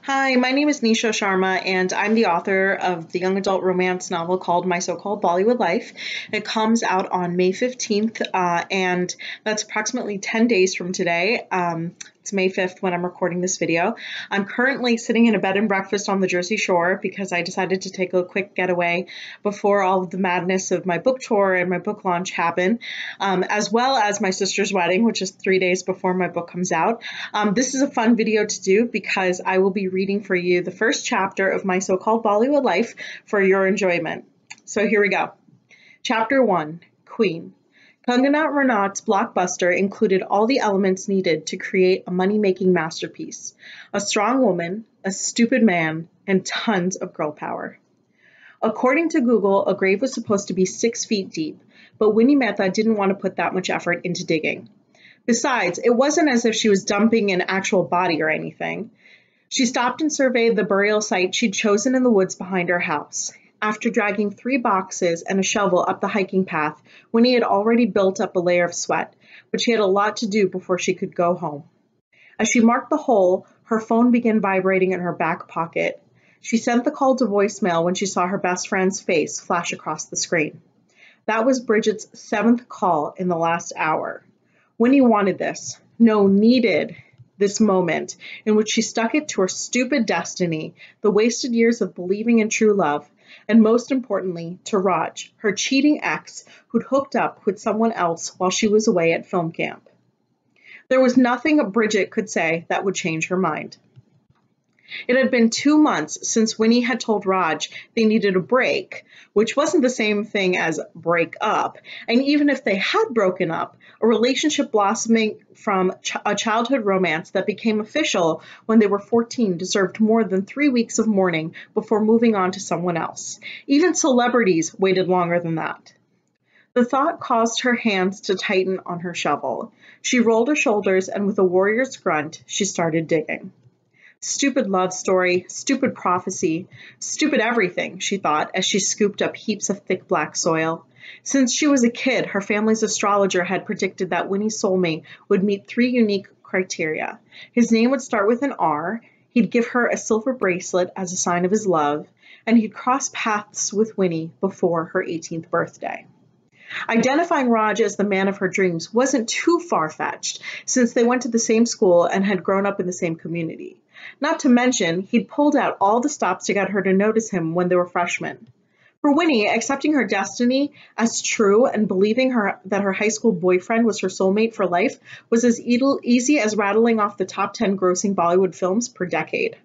Hi, my name is Nisha Sharma, and I'm the author of the young adult romance novel called My So-Called Bollywood Life. It comes out on May 15th, and that's approximately 10 days from today. It's May 5th when I'm recording this video. I'm currently sitting in a bed and breakfast on the Jersey Shore because I decided to take a quick getaway before all of the madness of my book tour and my book launch happen, as well as my sister's wedding, which is 3 days before my book comes out. This is a fun video to do because I will be reading for you the first chapter of My So-Called Bollywood Life for your enjoyment. So here we go. Chapter 1, Queen. Kangana Ranaut's blockbuster included all the elements needed to create a money-making masterpiece. A strong woman, a stupid man, and tons of girl power. According to Google, a grave was supposed to be 6 feet deep, but Winnie Mehta didn't want to put that much effort into digging. Besides, it wasn't as if she was dumping an actual body or anything. She stopped and surveyed the burial site she'd chosen in the woods behind her house. After dragging 3 boxes and a shovel up the hiking path, Winnie had already built up a layer of sweat, but she had a lot to do before she could go home. As she marked the hole, her phone began vibrating in her back pocket. She sent the call to voicemail when she saw her best friend's face flash across the screen. That was Bridget's 7th call in the last hour. Winnie wanted this, no, needed this moment in which she stuck it to her stupid destiny, the wasted years of believing in true love, and most importantly, to Raj, her cheating ex who'd hooked up with someone else while she was away at film camp. There was nothing Bridget could say that would change her mind. It had been 2 months since Winnie had told Raj they needed a break, which wasn't the same thing as break up, and even if they had broken up, a relationship blossoming from a childhood romance that became official when they were 14 deserved more than 3 weeks of mourning before moving on to someone else. Even celebrities waited longer than that. The thought caused her hands to tighten on her shovel. She rolled her shoulders, and with a warrior's grunt, she started digging. Stupid love story, stupid prophecy, stupid everything, she thought as she scooped up heaps of thick black soil. Since she was a kid, her family's astrologer had predicted that Winnie's soulmate would meet 3 unique criteria. His name would start with an R, he'd give her a silver bracelet as a sign of his love, and he'd cross paths with Winnie before her 18th birthday. Identifying Raj as the man of her dreams wasn't too far-fetched, since they went to the same school and had grown up in the same community. Not to mention, he'd pulled out all the stops to get her to notice him when they were freshmen. For Winnie, accepting her destiny as true and believing that her high school boyfriend was her soulmate for life was as easy as rattling off the top 10 grossing Bollywood films per decade.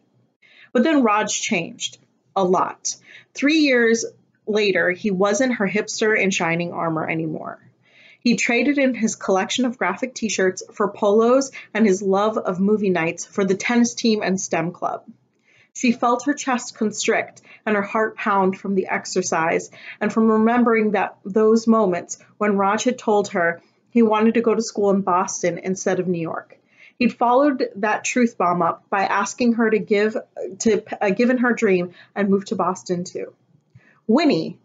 But then Raj changed. A lot. 3 years later, he wasn't her hipster in shining armor anymore. He traded in his collection of graphic t-shirts for polos and his love of movie nights for the tennis team and STEM club. She felt her chest constrict and her heart pound from the exercise and from remembering those moments when Raj had told her he wanted to go to school in Boston instead of New York. He'd followed that truth bomb up by asking her to give in her dream and move to Boston too. Winnie,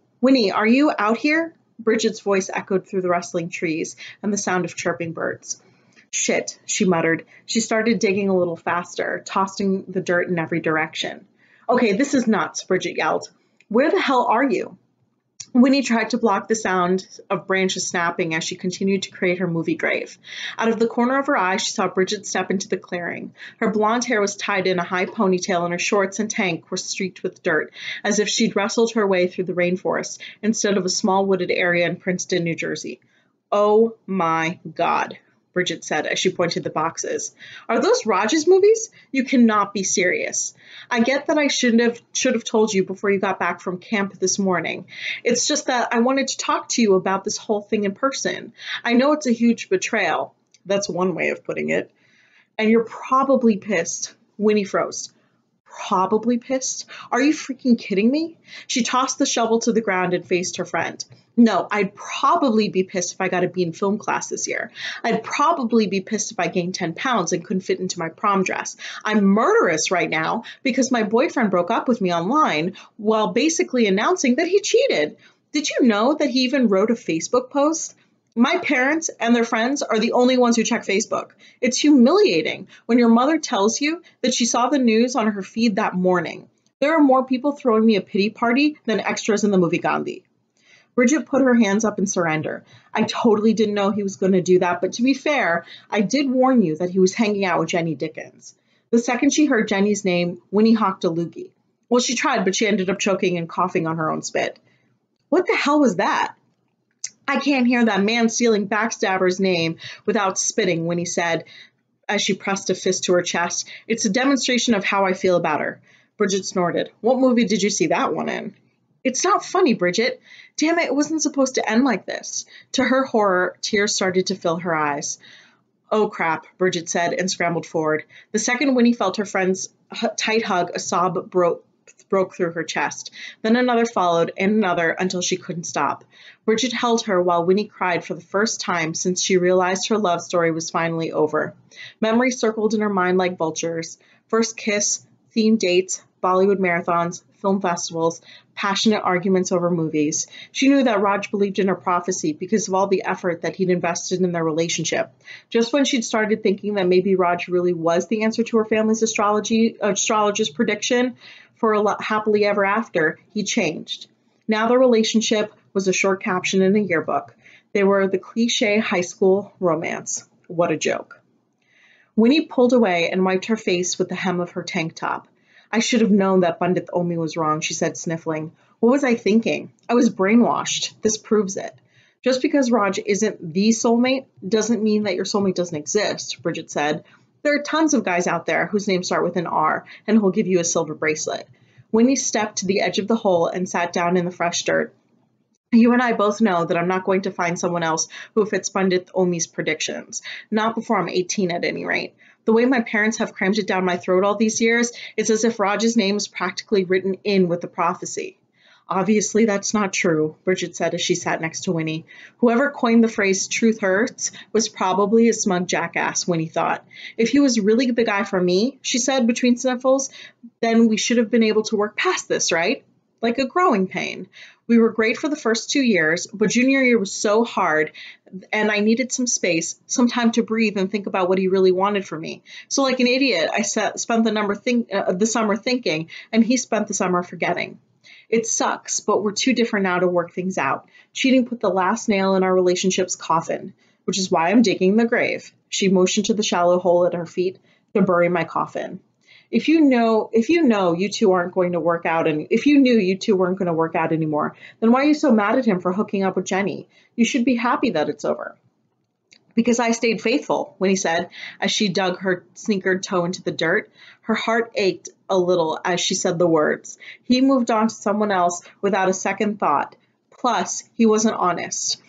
are you out here? Bridget's voice echoed through the rustling trees and the sound of chirping birds. Shit, she muttered. She started digging a little faster, tossing the dirt in every direction. Okay, this is nuts, Bridget yelled. Where the hell are you? Winnie tried to block the sound of branches snapping as she continued to create her movie grave. Out of the corner of her eye, she saw Bridget step into the clearing. Her blonde hair was tied in a high ponytail and her shorts and tank were streaked with dirt, as if she'd wrestled her way through the rainforest instead of a small wooded area in Princeton, New Jersey. Oh my God, Bridget said as she pointed the boxes. Are those Raj's movies? You cannot be serious. I get that I should have told you before you got back from camp this morning. It's just that I wanted to talk to you about this whole thing in person. I know it's a huge betrayal. That's one way of putting it. And you're probably pissed. Winnie froze. Probably pissed? Are you freaking kidding me? She tossed the shovel to the ground and faced her friend. No, I'd probably be pissed if I got a B in film class this year. I'd probably be pissed if I gained 10 pounds and couldn't fit into my prom dress. I'm murderous right now because my boyfriend broke up with me online while basically announcing that he cheated. Did you know that he even wrote a Facebook post? My parents and their friends are the only ones who check Facebook. It's humiliating when your mother tells you that she saw the news on her feed that morning. There are more people throwing me a pity party than extras in the movie Gandhi. Bridget put her hands up in surrender. I totally didn't know he was going to do that, but to be fair, I did warn you that he was hanging out with Jenny Dickens. The second she heard Jenny's name, Winnie hawked a loogie. Well, she tried, but she ended up choking and coughing on her own spit. What the hell was that? I can't hear that man stealing backstabber's name without spitting, Winnie said as she pressed a fist to her chest. It's a demonstration of how I feel about her. Bridget snorted. What movie did you see that one in? It's not funny, Bridget. Damn it, it wasn't supposed to end like this. To her horror, tears started to fill her eyes. Oh crap, Bridget said and scrambled forward. The second Winnie felt her friend's tight hug, a sob broke through her chest. Then another followed, and another, until she couldn't stop. Bridget held her while Winnie cried for the first time since she realized her love story was finally over. Memories circled in her mind like vultures. First kiss, themed dates, Bollywood marathons, film festivals, passionate arguments over movies. She knew that Raj believed in her prophecy because of all the effort that he'd invested in their relationship. Just when she'd started thinking that maybe Raj really was the answer to her family's astrologer's prediction for a happily ever after, he changed. Now the relationship was a short caption in a yearbook. They were the cliche high school romance. What a joke. Winnie pulled away and wiped her face with the hem of her tank top. I should have known that Pandit Omi was wrong, she said, sniffling. What was I thinking? I was brainwashed. This proves it. Just because Raj isn't the soulmate doesn't mean that your soulmate doesn't exist, Bridget said. There are tons of guys out there whose names start with an R and who'll give you a silver bracelet. Winnie stepped to the edge of the hole and sat down in the fresh dirt. You and I both know that I'm not going to find someone else who fits Pandit Omi's predictions. Not before I'm 18 at any rate. The way my parents have crammed it down my throat all these years, it's as if Raj's name is practically written in with the prophecy. Obviously, that's not true, Bridget said as she sat next to Winnie. Whoever coined the phrase truth hurts was probably a smug jackass, Winnie thought. If he was really the guy for me, she said between sniffles, then we should have been able to work past this, right? Like a growing pain. We were great for the first 2 years, but junior year was so hard and I needed some space, some time to breathe and think about what he really wanted from me. So like an idiot, I spent the summer thinking and he spent the summer forgetting. It sucks, but we're too different now to work things out. Cheating put the last nail in our relationship's coffin, which is why I'm digging the grave. She motioned to the shallow hole at her feet to bury my coffin. If you knew you two weren't going to work out anymore, then why are you so mad at him for hooking up with Jenny? You should be happy that it's over. Because I stayed faithful, Winnie said, as she dug her sneakered toe into the dirt. Her heart ached a little as she said the words. He moved on to someone else without a second thought. Plus, he wasn't honest.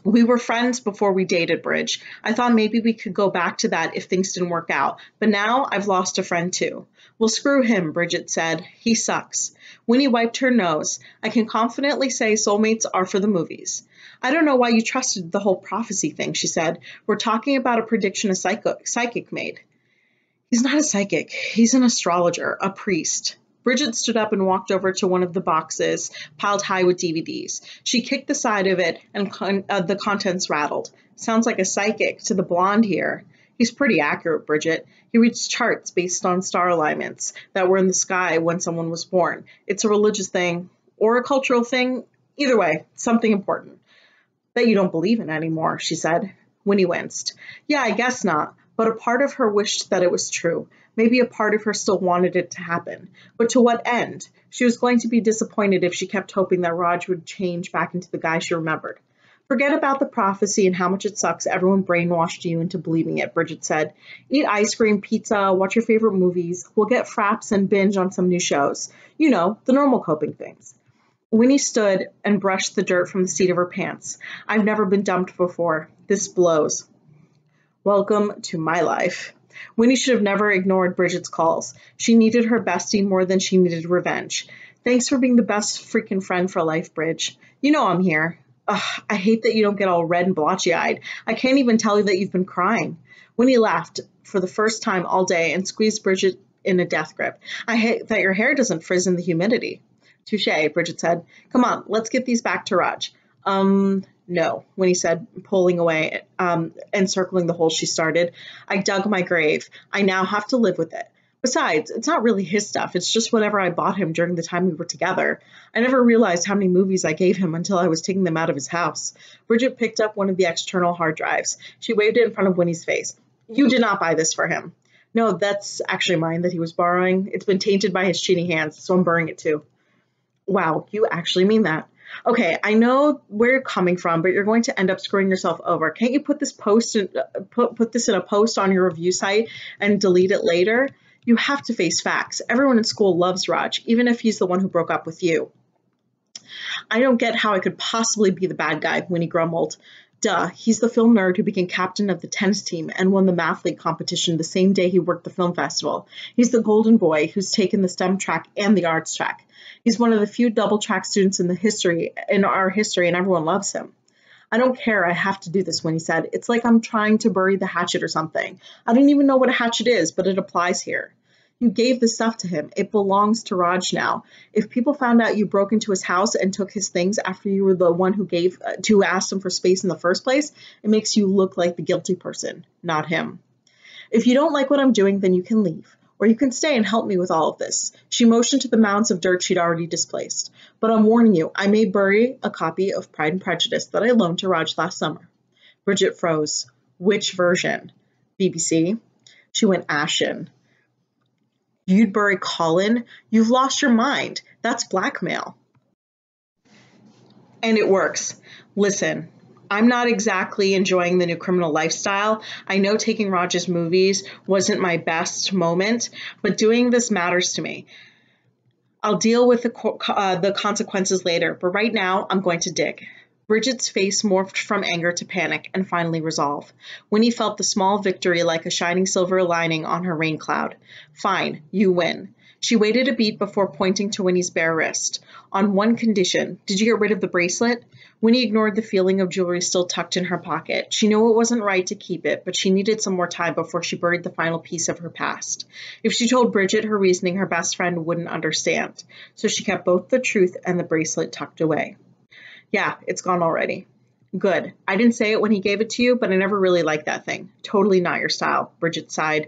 We were friends before we dated, Bridge. I thought maybe we could go back to that if things didn't work out, but now I've lost a friend too. Well, screw him, Bridget said. He sucks. Winnie wiped her nose. I can confidently say soulmates are for the movies. I don't know why you trusted the whole prophecy thing, she said. We're talking about a prediction a psychic made. He's not a psychic. He's an astrologer, a priest. Bridget stood up and walked over to one of the boxes piled high with DVDs. She kicked the side of it and the contents rattled. Sounds like a psychic to the blonde here. He's pretty accurate, Bridget. He reads charts based on star alignments that were in the sky when someone was born. It's a religious thing or a cultural thing. Either way, something important. Bet you don't believe in anymore, she said. Winnie winced. Yeah, I guess not, but a part of her wished that it was true. Maybe a part of her still wanted it to happen. But to what end? She was going to be disappointed if she kept hoping that Raj would change back into the guy she remembered. Forget about the prophecy and how much it sucks everyone brainwashed you into believing it, Bridget said. Eat ice cream, pizza, watch your favorite movies. We'll get fraps and binge on some new shows. You know, the normal coping things. Winnie stood and brushed the dirt from the seat of her pants. I've never been dumped before. This blows. Welcome to my life. Winnie should have never ignored Bridget's calls. She needed her bestie more than she needed revenge. Thanks for being the best freaking friend for life, Bridge. You know I'm here. Ugh, I hate that you don't get all red and blotchy-eyed. I can't even tell you that you've been crying. Winnie laughed for the first time all day and squeezed Bridget in a death grip. I hate that your hair doesn't frizz in the humidity. Touché, Bridget said. Come on, let's get these back to Raj. No, Winnie said, pulling away and circling the hole she started. I dug my grave. I now have to live with it. Besides, it's not really his stuff. It's just whatever I bought him during the time we were together. I never realized how many movies I gave him until I was taking them out of his house. Bridget picked up one of the external hard drives. She waved it in front of Winnie's face. You did not buy this for him. No, that's actually mine that he was borrowing. It's been tainted by his cheating hands, so I'm burning it too. Wow, you actually mean that? Okay, I know where you're coming from, but you're going to end up screwing yourself over. Can't you put this put this in a post on your review site and delete it later? You have to face facts. Everyone in school loves Raj, even if he's the one who broke up with you. I don't get how I could possibly be the bad guy, Winnie grumbled. Duh, he's the film nerd who became captain of the tennis team and won the math league competition the same day he worked the film festival. He's the golden boy who's taken the STEM track and the arts track. He's one of the few double track students in our history, and everyone loves him. I don't care, I have to do this, Winnie said. It's like I'm trying to bury the hatchet or something. I don't even know what a hatchet is, but it applies here. You gave the stuff to him. It belongs to Raj now. If people found out you broke into his house and took his things after you were the one who asked him for space in the first place, it makes you look like the guilty person, not him. If you don't like what I'm doing, then you can leave. Or you can stay and help me with all of this. She motioned to the mounds of dirt she'd already displaced. But I'm warning you, I may bury a copy of Pride and Prejudice that I loaned to Raj last summer. Bridget froze. Which version? BBC? She went ashen. You'd bury Colin? You've lost your mind. That's blackmail. And it works. Listen, I'm not exactly enjoying the new criminal lifestyle. I know taking Raj's movies wasn't my best moment, but doing this matters to me. I'll deal with the consequences later, but right now I'm going to dig. Bridget's face morphed from anger to panic and finally resolve. Winnie felt the small victory like a shining silver lining on her rain cloud. Fine, you win. She waited a beat before pointing to Winnie's bare wrist. On one condition. Did you get rid of the bracelet? Winnie ignored the feeling of jewelry still tucked in her pocket. She knew it wasn't right to keep it, but she needed some more time before she buried the final piece of her past. If she told Bridget her reasoning, her best friend wouldn't understand. So she kept both the truth and the bracelet tucked away. Yeah, it's gone already. Good. I didn't say it when he gave it to you, but I never really liked that thing. Totally not your style, Bridget said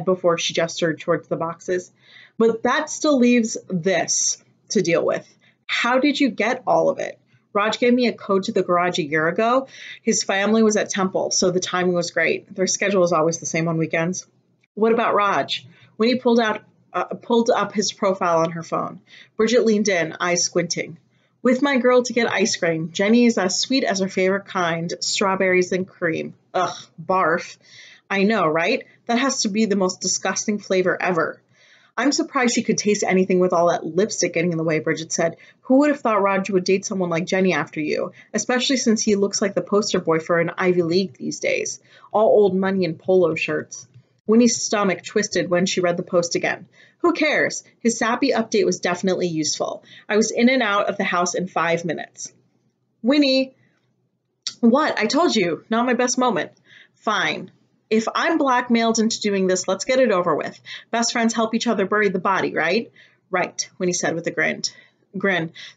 before she gestured towards the boxes. But that still leaves this to deal with. How did you get all of it? Raj gave me a code to the garage a year ago. His family was at Temple, so the timing was great. Their schedule is always the same on weekends. What about Raj? Winnie pulled up his profile on her phone. Bridget leaned in, eyes squinting. With my girl to get ice cream. Jenny is as sweet as her favorite kind, strawberries and cream. Ugh, barf. I know, right? That has to be the most disgusting flavor ever. I'm surprised she could taste anything with all that lipstick getting in the way, Bridget said. Who would have thought Raj would date someone like Jenny after you, especially since he looks like the poster boy for an Ivy League these days. All old money and polo shirts. Winnie's stomach twisted when she read the post again. Who cares? His sappy update was definitely useful. I was in and out of the house in 5 minutes. Winnie! What? I told you. Not my best moment. Fine. If I'm blackmailed into doing this, let's get it over with. Best friends help each other bury the body, right? Right, Winnie said with a grin.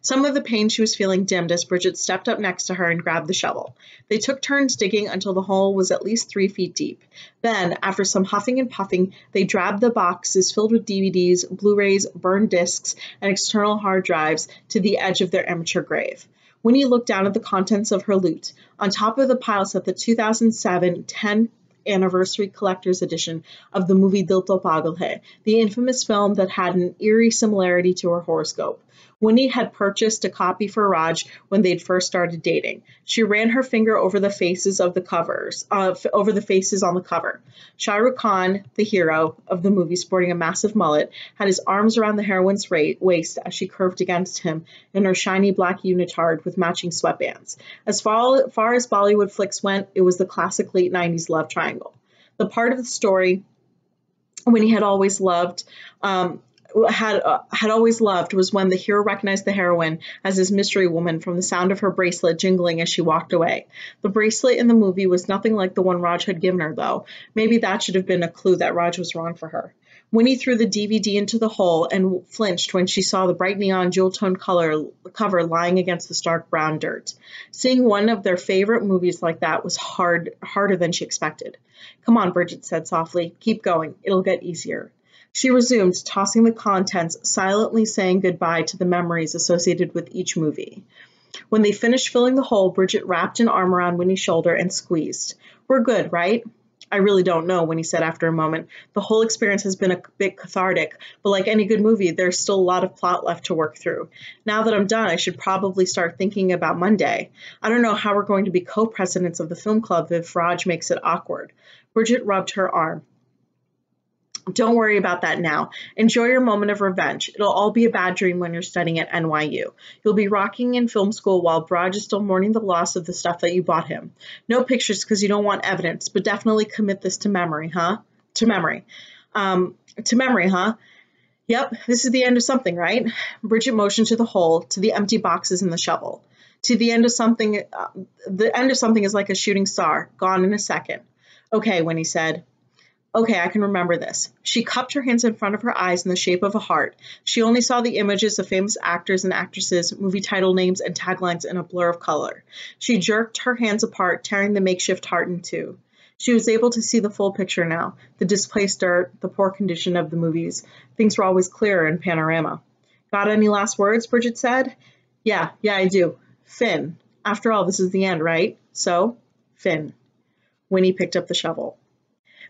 Some of the pain she was feeling dimmed as Bridget stepped up next to her and grabbed the shovel. They took turns digging until the hole was at least 3 feet deep. Then, after some huffing and puffing, they dragged the boxes filled with DVDs, Blu-rays, burned discs, and external hard drives to the edge of their amateur grave. Winnie looked down at the contents of her loot. On top of the pile sat the 2007 10th anniversary collector's edition of the movie Dil To Pagal Hai, the infamous film that had an eerie similarity to her horoscope. Winnie had purchased a copy for Raj when they'd first started dating. She ran her finger over the faces on the cover. Shah Rukh Khan, the hero of the movie sporting a massive mullet, had his arms around the heroine's waist as she curved against him in her shiny black unitard with matching sweatbands. As far as Bollywood flicks went, it was the classic late 90s love triangle. The part of the story Winnie had always loved was when the hero recognized the heroine as his mystery woman from the sound of her bracelet jingling as she walked away. The bracelet in the movie was nothing like the one Raj had given her, though. Maybe that should have been a clue that Raj was wrong for her. Winnie threw the DVD into the hole and flinched when she saw the bright neon jewel-toned cover lying against the stark brown dirt. Seeing one of their favorite movies like that was harder than she expected. "Come on," Bridget said softly. "Keep going. It'll get easier." She resumed, tossing the contents, silently saying goodbye to the memories associated with each movie. When they finished filling the hole, Bridget wrapped an arm around Winnie's shoulder and squeezed. "We're good, right?" "I really don't know," Winnie said after a moment. "The whole experience has been a bit cathartic, but like any good movie, there's still a lot of plot left to work through. Now that I'm done, I should probably start thinking about Monday. I don't know how we're going to be co-presidents of the film club if Raj makes it awkward." Bridget rubbed her arm. "Don't worry about that now. Enjoy your moment of revenge. It'll all be a bad dream when you're studying at NYU. You'll be rocking in film school while Braj is still mourning the loss of the stuff that you bought him. No pictures because you don't want evidence, but definitely commit this to memory, huh? To memory. To memory, huh? Yep, this is the end of something, right?" Bridget motioned to the hole, to the empty boxes and the shovel. "To the end of something, the end of something is like a shooting star, gone in a second." "Okay," Winnie said. "Okay, I can remember this." She cupped her hands in front of her eyes in the shape of a heart. She only saw the images of famous actors and actresses, movie title names, and taglines in a blur of color. She jerked her hands apart, tearing the makeshift heart in two. She was able to see the full picture now, the displaced dirt, the poor condition of the movies. Things were always clearer in panorama. "Got any last words?" Bridget said. Yeah, I do. Finn. After all, this is the end, right? So, Finn." Winnie picked up the shovel.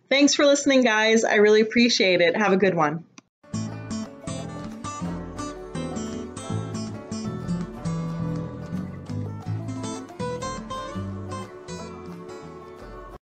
Thanks for listening, guys. I really appreciate it. Have a good one.